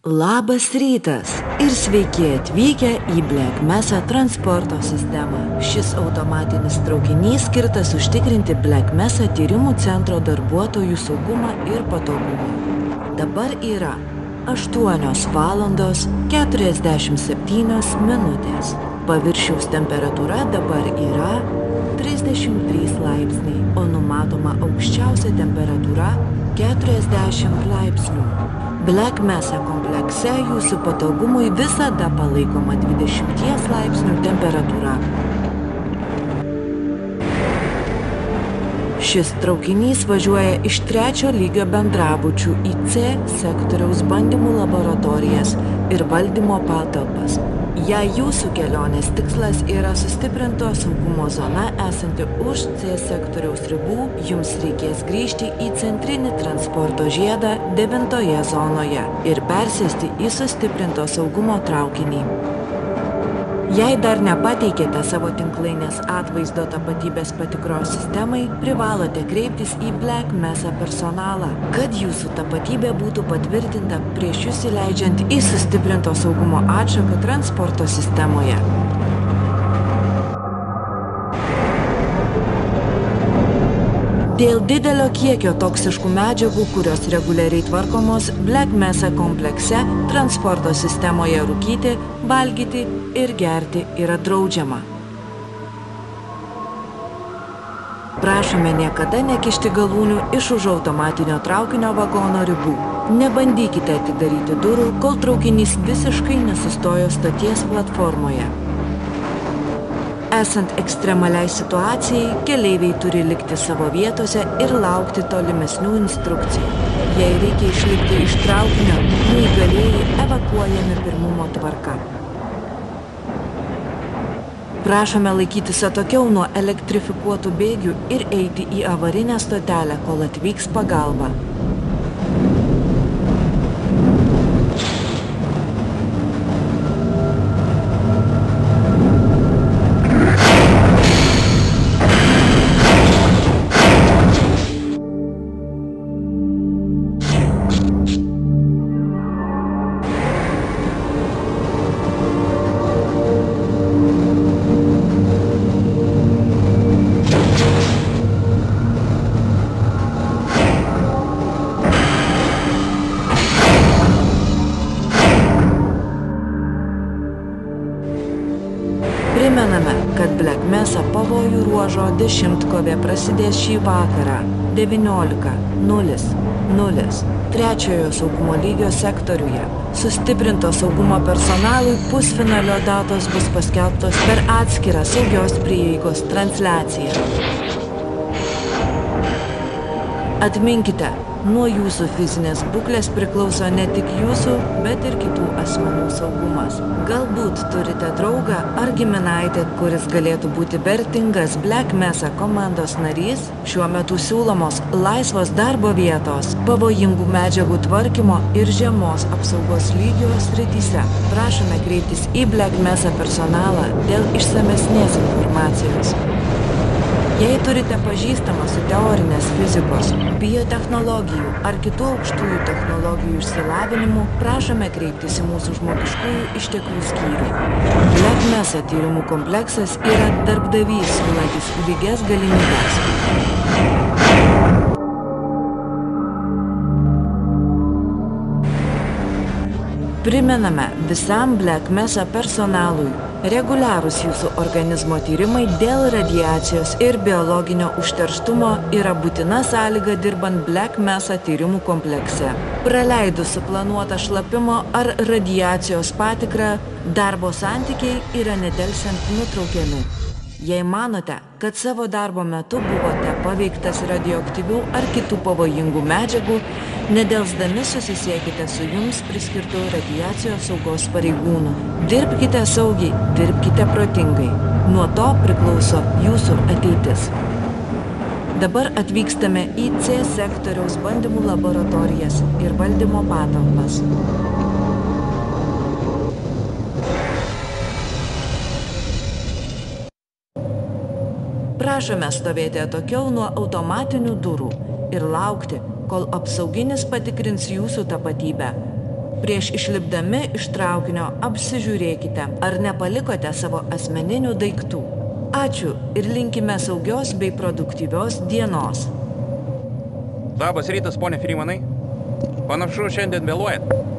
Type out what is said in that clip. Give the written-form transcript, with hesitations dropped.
Labas rytas ir sveiki atvykę į Black Mesa transporto sistemą. Šis automatinis traukinys skirtas užtikrinti Black Mesa tyrimų centro darbuotojų saugumą ir patogumą. Dabar yra 8 valandos 47 minutės. Paviršiaus temperatūra dabar yra 33 laipsniai, o numatoma aukščiausia temperatūra 40 laipsnių. Black Mesa komplekse jūsų patogumui visada palaikoma 20 laipsnių temperatūra. Šis traukinys važiuoja iš 3 lygio bendrabučių į C sektoriaus bandymų laboratorijas ir valdymo patalpas. Jei jūsų kelionės tikslas yra sustiprinto saugumo zona esanti už C sektoriaus ribų, jums reikės grįžti į centrinį transporto žiedą 9 zonoje ir persėsti į sustiprinto saugumo traukinį. Jei dar nepateikėte savo tinklainės atvaizdo tapatybės patikros sistemai, privalote kreiptis į Black Mesa personalą, kad jūsų tapatybė būtų patvirtinta prieš jus įleidžiant į sustiprinto saugumo atšaką transporto sistemoje. Dėl didelio kiekio toksiškų medžiagų, kurios reguliariai tvarkomos, Black Mesa komplekse transporto sistemoje rūkyti, valgyti ir gerti yra draudžiama. Prašome niekada nekišti galūnių iš už automatinio traukinio vagono ribų. Nebandykite atidaryti durų, kol traukinys visiškai nesustojo stoties platformoje. Esant ekstremaliai situacijai, keleiviai turi likti savo vietose ir laukti tolimesnių instrukcijų. Jei reikia išlipti iš traukinio, neįgalieji evakuojami pirmumo tvarka. Prašome laikytis atokiau nuo elektrifikuotų bėgių ir eiti į avarinę stotelę, kol atvyks pagalba. Primename, kad Black Mesa pavojų ruožo 10-kovė prasidės šį vakarą 19:00 3 saugumo lygio sektoriuje. Sustiprinto saugumo personalui pusfinalio datos bus paskelbtos per atskirą saugios prieigos transliaciją. Atminkite, nuo jūsų fizinės būklės priklauso ne tik jūsų, bet ir kitų asmenų saugumas. Galbūt turite draugą ar giminaitę, kuris galėtų būti vertingas Black Mesa komandos narys. Šiuo metu siūlomos laisvos darbo vietos, pavojingų medžiagų tvarkymo ir žemos apsaugos lygio srityse. Prašome kreiptis į Black Mesa personalą dėl išsamesnės informacijos. Jei turite pažįstamą su teorinės fizikos, biotechnologijų ar kitų aukštųjų technologijų išsilavinimu, prašome kreiptis į mūsų žmogiškųjų išteklių skyrių. Black Mesa tyrimų kompleksas yra darbdavys siūlantis lygias galimybes. Primename visam Black Mesa personalui. Reguliarūs jūsų organizmo tyrimai dėl radiacijos ir biologinio užterštumo yra būtina sąlyga dirbant Black Mesa tyrimų komplekse. Praleidus suplanuotą šlapimo ar radiacijos patikrą, darbo santykiai yra nedelsiant nutraukiami. Jei manote, kad savo darbo metu buvote paveiktas radioaktyvių ar kitų pavojingų medžiagų, nedelsdami susisiekite su jums priskirtu radiacijos saugos pareigūnu. Dirbkite saugiai, dirbkite protingai. Nuo to priklauso jūsų ateitis. Dabar atvykstame į C sektoriaus bandymų laboratorijas ir valdymo patalpas. Prašome stovėti atokiau nuo automatinių durų ir laukti, kol apsauginis patikrins jūsų tapatybę. Prieš išlipdami iš traukinio apsižiūrėkite, ar nepalikote savo asmeninių daiktų. Ačiū ir linkime saugios bei produktyvios dienos. Labas rytas, ponė Freemanai. Panašu, šiandien vėluojat.